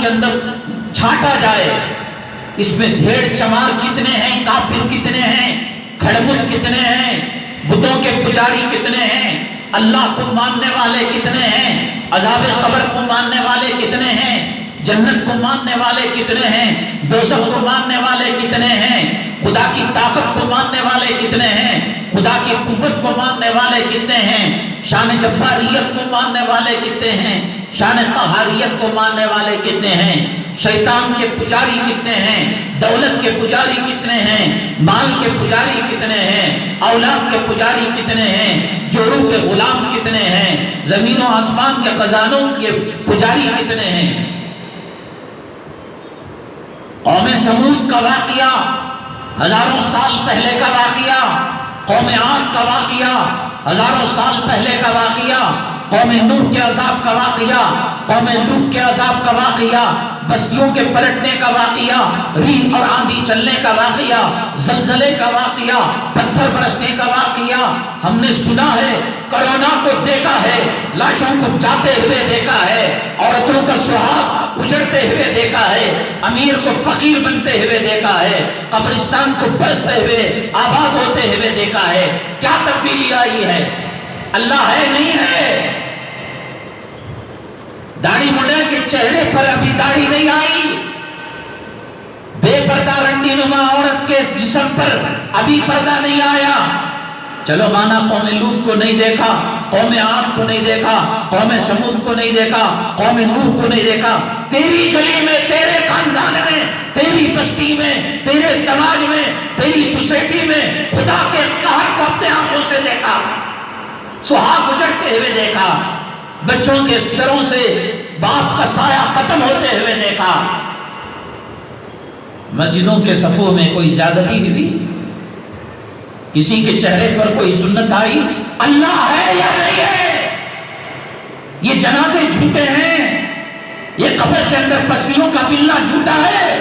اندر چھانٹا جائے، اس میں بھیڑ چمار کتنے ہیں، کافر کتنے ہیں، کھڑمت کتنے ہیں، بتوں کے پجاری کتنے ہیں، اللہ کو ماننے والے کتنے ہیں، عذاب قبر کو ماننے والے کتنے ہیں، جنت کو ماننے والے کتنے ہیں، دوزخ کو ماننے والے کتنے ہیں، خدا کی طاقت کو ماننے والے کتنے ہیں، خدا کی قوت کو ماننے والے کتنے ہیں، شان جباریت کو ماننے والے کتنے ہیں، شان قہاریت کو ماننے والے کتنے ہیں، شیطان کے پجاری کتنے ہیں، دولت کے پجاری کتنے ہیں، مال کے پجاری کتنے ہیں، اولاد کے پجاری کتنے ہیں، جوڑوں کے غلام کتنے ہیں، زمین و آسمان کے خزانوں کے پجاری کتنے ہیں۔ قوم سمود کا واقعہ ہزاروں سال پہلے کا واقعہ، قوم عاد کا واقعہ ہزاروں سال پہلے کا واقعہ، قوم نوح کے عذاب کا واقعہ، قوم لوط کے عذاب کا واقعہ، بستیوں کے پلٹنے کا واقعہ، ریح اور آندھی چلنے کا واقعہ، زلزلے کا واقعہ، پتھر برسنے کا واقعہ۔ ہم نے سنا ہے، کرونا کو دیکھا ہے، لاشوں کو جاتے ہوئے دیکھا ہے، عورتوں کا سہاگ اجڑتے ہوئے دیکھا ہے، امیر کو فقیر بنتے ہوئے دیکھا ہے، قبرستان کو برستے ہوئے آباد ہوتے ہوئے دیکھا ہے۔ کیا تبدیلی آئی ہے؟ اللہ ہے نہیں ہے؟ داڑھی منڈے کے چہرے پر ابھی داڑھی نہیں آئی، بے پردہ رنڈی نما عورت کے جسم پر ابھی پردہ نہیں آیا۔ چلو مانا قوم لوط کو نہیں دیکھا، قوم عاد کو نہیں دیکھا، قوم سمود کو نہیں دیکھا، قوم نوح کو نہیں دیکھا، تیری گلی میں، تیرے خاندان میں، تیری بستی میں، تیرے سماج میں، تیری سوسائٹی میں خدا کے قہر کو اپنے آنکھوں سے دیکھا، سہاگ اجڑتے ہوئے دیکھا، بچوں کے سروں سے باپ کا سایہ ختم ہوتے ہوئے دیکھا۔ مسجدوں کے صفوں میں کوئی زیادتی ہوئی، کسی کے چہرے پر کوئی سنت آئی؟ اللہ ہے یا نہیں ہے؟ یہ جنازے جھوٹے ہیں، یہ قبر کے اندر پسلیوں کا بلنا جھوٹا ہے،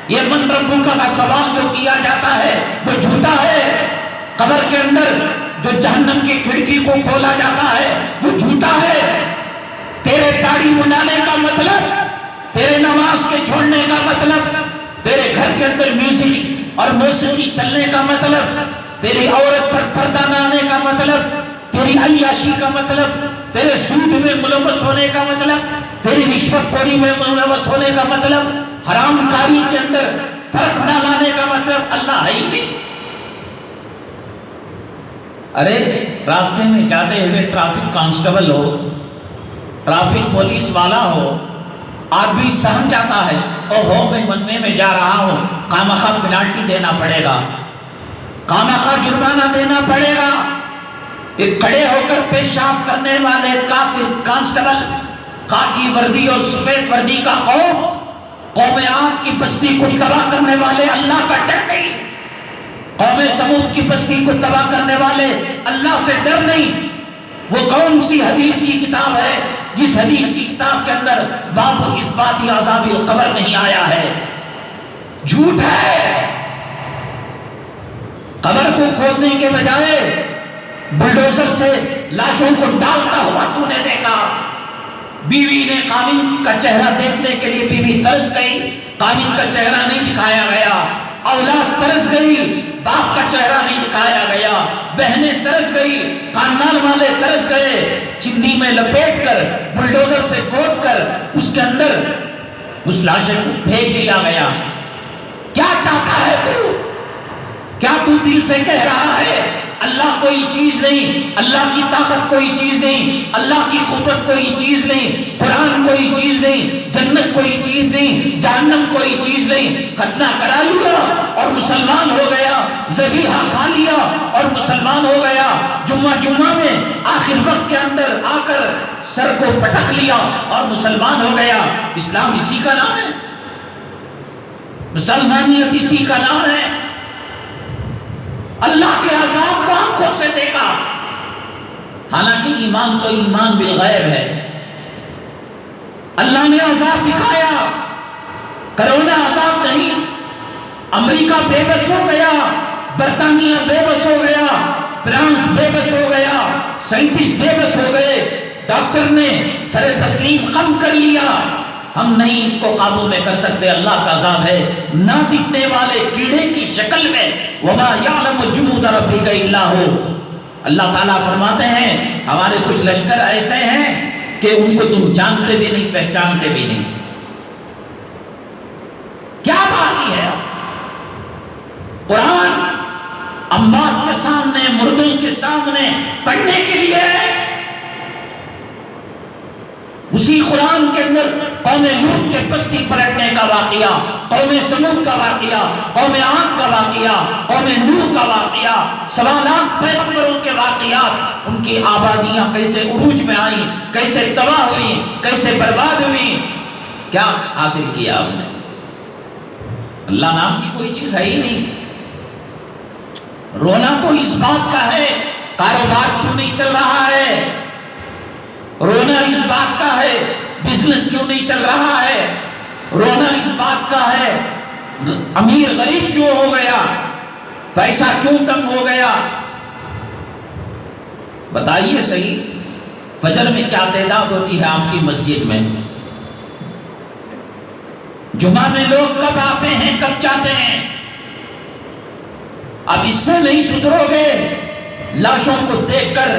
یہ من ربک کا سوال جو کیا جاتا ہے وہ جھوٹا ہے، قبر کے اندر جو جہنم کی کھڑکی کو کھولا جاتا ہے وہ جھوٹا ہے۔ تیرے داڑھی منڈانے کا مطلب، تیرے نماز کے چھوڑنے کا مطلب، تیرے گھر کے اندر میوزک اور موسیقی چلنے کا مطلب، تیری عورت پر پردہ نہ آنے کا مطلب، تیری عیاشی کا مطلب، تیرے سود میں ملوث ہونے کا مطلب، تیری رشوت خوری میں ملوث ہونے کا مطلب، حرام کاری کے اندر فرق نہ لانے کا مطلب اللہ ہے ہی نہیں۔ ارے راستے میں جاتے ہوئے ٹریفک کانسٹیبل ہو، ٹریفک پولیس والا ہو، آدمی سمجھ جاتا ہے اوہو میں ونوے میں جا رہا ہوں، خامخواہ پنالٹی دینا پڑے گا، خامخواہ جرمانہ دینا پڑے گا۔ ایک کھڑے ہو کر پیشاب کرنے والے کافر کانسٹیبل، خاکی وردی اور سفید وردی کا قوم، قوم عاد کی بستی کو تباہ کرنے والے اللہ کا ڈر نہیں، قوم سمود کی بستی کو تباہ کرنے والے اللہ سے ڈر نہیں۔ وہ کون سی حدیث کی کتاب ہے جس حدیث کی کتاب کے اندر باب اثبات عذاب القبر نہیں آیا ہے؟ جھوٹ ہے۔ قبر کو کھودنے کے بجائے بلڈوزر سے لاشوں کو ڈالتا ہوا تو نے دیکھا۔ بیوی نے قانون کا چہرہ دیکھنے کے لیے بیوی ترس گئی، قانون کا چہرہ نہیں دکھایا گیا، اولاد ترس گئی، باپ کا چہرہ نہیں دکھایا گیا، بہنیں ترس گئی، خاندان والے ترس گئے، چندی میں لپیٹ کر بلڈوزر سے کھود کر اس کے اندر اس لاشے کو پھینک دیا گیا۔ کیا چاہتا ہے تو؟ کیا تو دل سے کہہ رہا ہے اللہ کوئی چیز نہیں، اللہ کی طاقت کوئی چیز نہیں، اللہ کی قوت کوئی چیز نہیں، قرآن کوئی چیز نہیں، جنت کوئی چیز نہیں، جہنم کوئی چیز نہیں، ختنہ کرا لیا اور مسلمان ہو گیا، ذبیحہ کھا لیا اور مسلمان ہو گیا، جمعہ میں آخر وقت کے اندر آ کر سر کو پٹک لیا اور مسلمان ہو گیا۔ اسلام اسی کا نام ہے، مسلمانیت اسی کا نام ہے۔ اللہ کے عذاب کو آنکھوں سے دیکھا، حالانکہ ایمان تو ایمان بالغیب ہے۔ اللہ نے عذاب دکھایا، کرونا عذاب نہیں۔ امریکہ بے بس ہو گیا، برطانیہ بے بس ہو گیا، فرانس بے بس ہو گیا، سائنٹسٹ بے بس ہو گئے، ڈاکٹر نے سر تسلیم کم کر لیا، ہم نہیں اس کو قابو میں کر سکتے، اللہ کا عذاب ہے نہ دکھنے والے کیڑے کی شکل میں، وما یعلم جنود ربک الا ہو۔ اللہ تعالیٰ فرماتے ہیں ہمارے کچھ لشکر ایسے ہیں کہ ان کو تم جانتے بھی نہیں، پہچانتے بھی نہیں۔ کیا باقی ہے؟ قرآن اموات کے سامنے، مردوں کے سامنے پڑھنے کے لیے اسی قرآن کے اندر قوم لوط کے بستی پلٹنے کا واقعہ، قوم سمود کا واقعہ، قوم عاد کا واقعہ، قوم نوح کا واقعہ، 1.25 لاکھ پیغمبروں کے واقعات، ان کی آبادیاں کیسے عروج میں آئیں، کیسے تباہ ہوئی، کیسے برباد ہوئی، کیا حاصل کیا ہم نے؟ اللہ نام کی کوئی چیز ہے ہی نہیں۔ رونا تو اس بات کا ہے کاروبار کیوں نہیں چل رہا ہے، رونا اس بات کا ہے بزنس کیوں نہیں چل رہا ہے، رونا اس بات کا ہے امیر غریب کیوں ہو گیا، پیسہ کیوں کم ہو گیا۔ بتائیے صحیح، فجر میں کیا تعداد ہوتی ہے آپ کی مسجد میں؟ جمعہ میں لوگ کب آتے ہیں، کب جاتے ہیں؟ اب اس سے نہیں سدھرو گے، لاشوں کو دیکھ کر،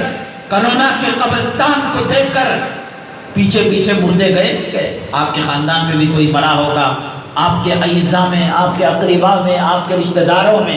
کرونا کے قبرستان کو دیکھ کر پیچھے پیچھے مردے گئے نہیں گئے؟ آپ کے خاندان میں بھی کوئی مرا ہوگا، آپ کے اعزاء میں، آپ کے اقربا میں، آپ کے رشتہ داروں میں۔